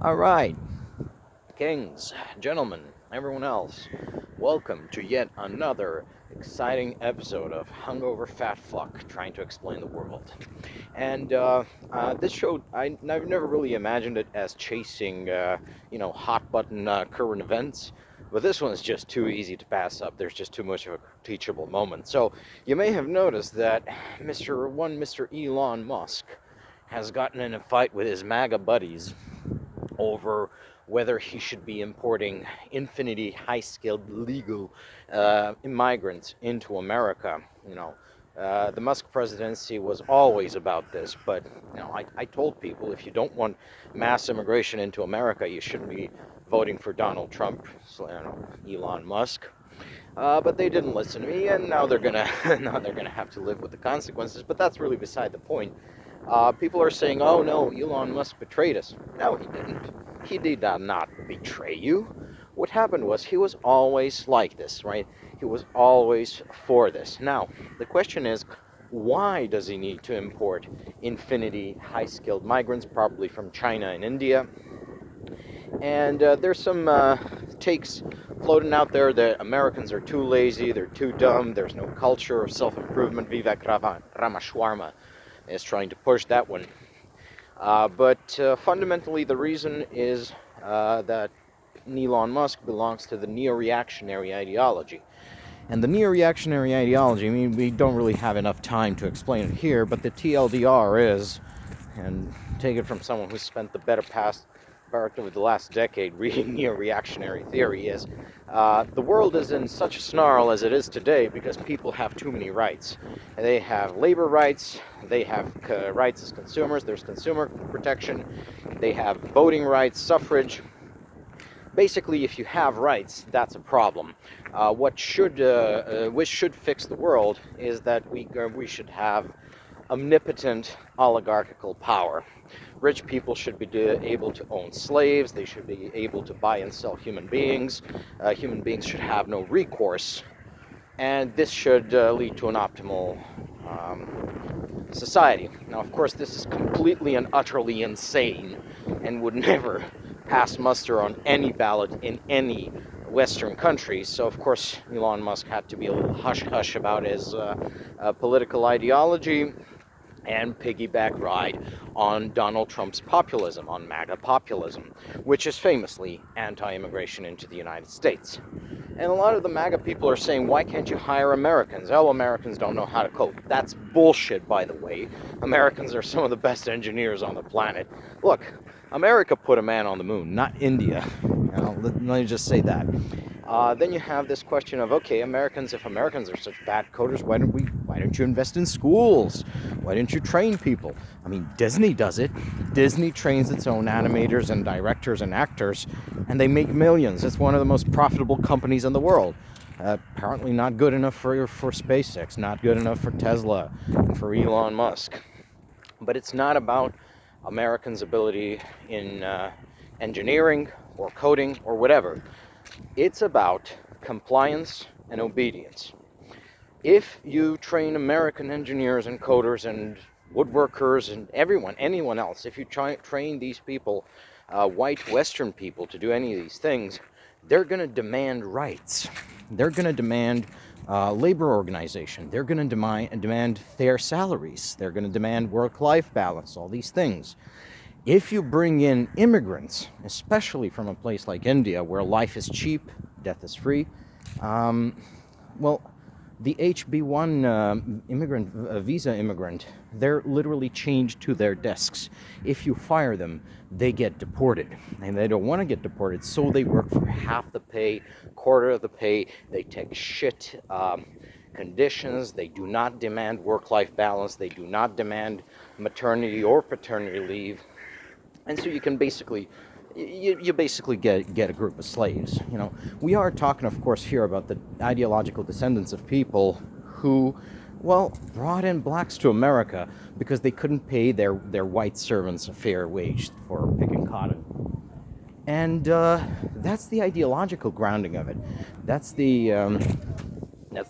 All right, kings, gentlemen, everyone else, welcome to yet another exciting episode of Hungover Fat Fuck trying to explain the world. And this show, I've never really imagined it as chasing, hot button current events. But this one is just too easy to pass up. There's just too much of a teachable moment. So you may have noticed that Mr. Elon Musk has gotten in a fight with his MAGA buddies over whether he should be importing infinity high-skilled legal immigrants into America. The Musk presidency was always about this, but I told people if you don't want mass immigration into America, you shouldn't be voting for Donald Trump, Elon Musk. But they didn't listen to me, and now they're gonna have to live with the consequences. But that's really beside the point. People are saying, "Oh no, Elon Musk betrayed us." No, he didn't. He did not betray you. What happened was he was always like this, right? He was always for this. Now, the question is, why does he need to import infinity high-skilled migrants, probably from China and India? And there's some takes floating out there that Americans are too lazy, they're too dumb, there's no culture of self-improvement. Vivek Ramaswamy is trying to push that one. But fundamentally, the reason is that Elon Musk belongs to the neo-reactionary ideology. And the neo-reactionary ideology, I mean, we don't really have enough time to explain it here, but the TLDR is, and take it from someone who's spent the better part of the last decade reading neo-reactionary theory, is the world is in such a snarl as it is today because people have too many rights. They have labor rights, they have rights as consumers, there's consumer protection, they have voting rights, suffrage. Basically, if you have rights, that's a problem. What should fix the world is that we should have omnipotent oligarchical power. Rich people should be able to own slaves. They should be able to buy and sell human beings. Human beings should have no recourse. And this should lead to an optimal society. Now, of course, this is completely and utterly insane and would never pass muster on any ballot in any Western country. So, of course, Elon Musk had to be a little hush-hush about his political ideology and piggyback ride on Donald Trump's populism, on MAGA populism, which is famously anti-immigration into the United States. And a lot of the MAGA people are saying, why can't you hire Americans? Oh, Americans don't know how to code. That's bullshit, by the way. Americans are some of the best engineers on the planet. Look, America put a man on the moon, not India. Let me just say that. Then you have this question of, okay, if Americans are such bad coders, why don't you invest in schools? Why don't you train people? I mean, Disney does it. Disney trains its own animators and directors and actors, and they make millions. It's one of the most profitable companies in the world. Apparently not good enough for SpaceX, not good enough for Tesla and for Elon Musk. But it's not about Americans' ability in engineering or coding or whatever. It's about compliance and obedience. If you train American engineers and coders and woodworkers and anyone else, if you train these people, white Western people, to do any of these things, they're going to demand rights. They're going to demand labor organization. They're going to demand fair salaries. They're going to demand work-life balance, all these things. If you bring in immigrants, especially from a place like India, where life is cheap, death is free, the HB1 visa immigrant, they're literally chained to their desks. If you fire them, they get deported. And they don't want to get deported, so they work for half the pay, quarter of the pay. They take shit conditions. They do not demand work-life balance. They do not demand maternity or paternity leave. And so you can basically get a group of slaves. We are talking, of course, here about the ideological descendants of people who, brought in blacks to America because they couldn't pay their white servants a fair wage for picking cotton. And that's the ideological grounding of it. That's the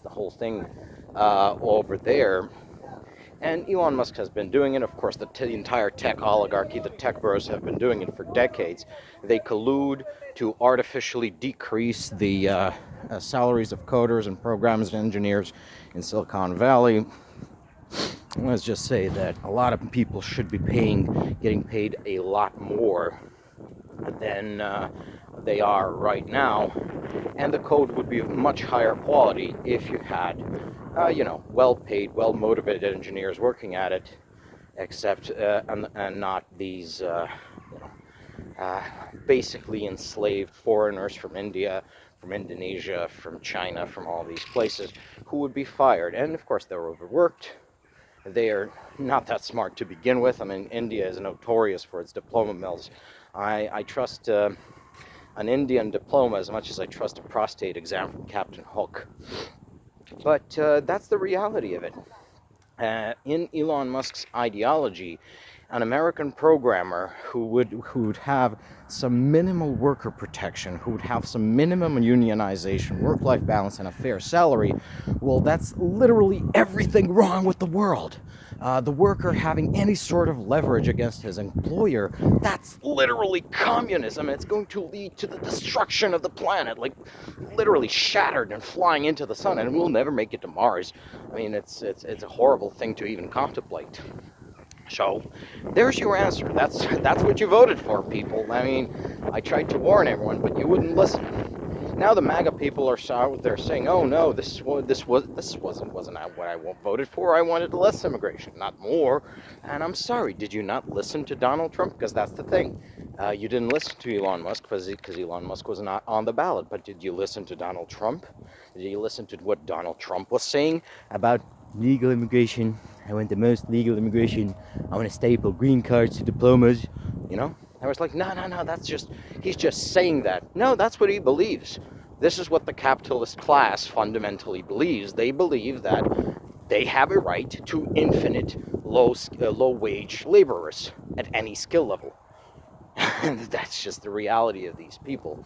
whole thing over there. And Elon Musk has been doing it. Of course, the entire tech oligarchy, the tech bros have been doing it for decades. They collude to artificially decrease the salaries of coders and programmers and engineers in Silicon Valley. Let's just say that a lot of people should be getting paid a lot more than they are right now, and the code would be of much higher quality if you had, well-paid, well-motivated engineers working at it, except and not these basically enslaved foreigners from India, from Indonesia, from China, from all these places, who would be fired. And of course, they're overworked. They are not that smart to begin with. I mean, India is notorious for its diploma mills. I trust an Indian diploma as much as I trust a prostate exam from Captain Hook. But that's the reality of it. In Elon Musk's ideology, an American programmer who would have some minimal worker protection, who would have some minimum unionization, work-life balance, and a fair salary, well, that's literally everything wrong with the world. The worker having any sort of leverage against his employer, that's literally communism. It's going to lead to the destruction of the planet, like literally shattered and flying into the sun, and we'll never make it to Mars. I mean, it's a horrible thing to even contemplate. So, there's your answer. That's what you voted for, people. I mean, I tried to warn everyone, but you wouldn't listen. Now the MAGA people are out there saying, "Oh no, this wasn't what I voted for. I wanted less immigration, not more." And I'm sorry, did you not listen to Donald Trump? Because that's the thing. You didn't listen to Elon Musk because Elon Musk was not on the ballot. But did you listen to Donald Trump? Did you listen to what Donald Trump was saying about legal immigration? I want the most legal immigration. I want to staple green cards to diplomas. I was like, no, he's just saying that. No, that's what he believes. This is what the capitalist class fundamentally believes. They believe that they have a right to infinite low-wage laborers at any skill level. That's just the reality of these people.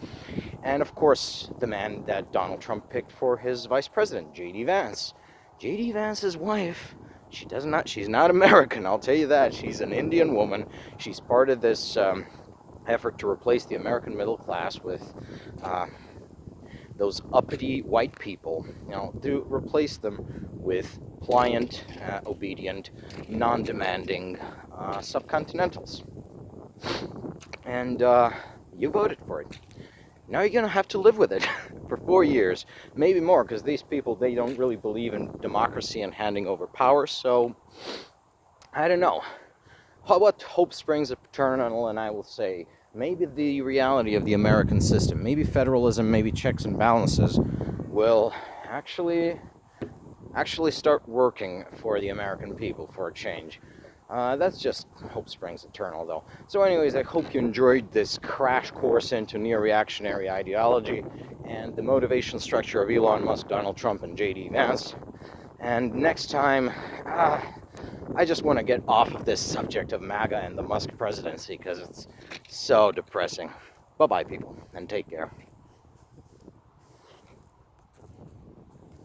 And of course, the man that Donald Trump picked for his vice president, J.D. Vance. J.D. Vance's wife, she's not American, I'll tell you that. She's an Indian woman. She's part of this effort to replace the American middle class with those uppity white people, to replace them with pliant, obedient, non-demanding subcontinentals. And you voted for it. Now you're going to have to live with it for 4 years, maybe more, because these people, they don't really believe in democracy and handing over power, so I don't know. What hope springs eternal, and I will say, maybe the reality of the American system, maybe federalism, maybe checks and balances will actually start working for the American people for a change. That's just hope springs eternal, though. So anyways, I hope you enjoyed this crash course into neo-reactionary ideology and the motivation structure of Elon Musk, Donald Trump, and J.D. Vance. And next time, I just want to get off of this subject of MAGA and the Musk presidency because it's so depressing. Bye-bye, people, and take care.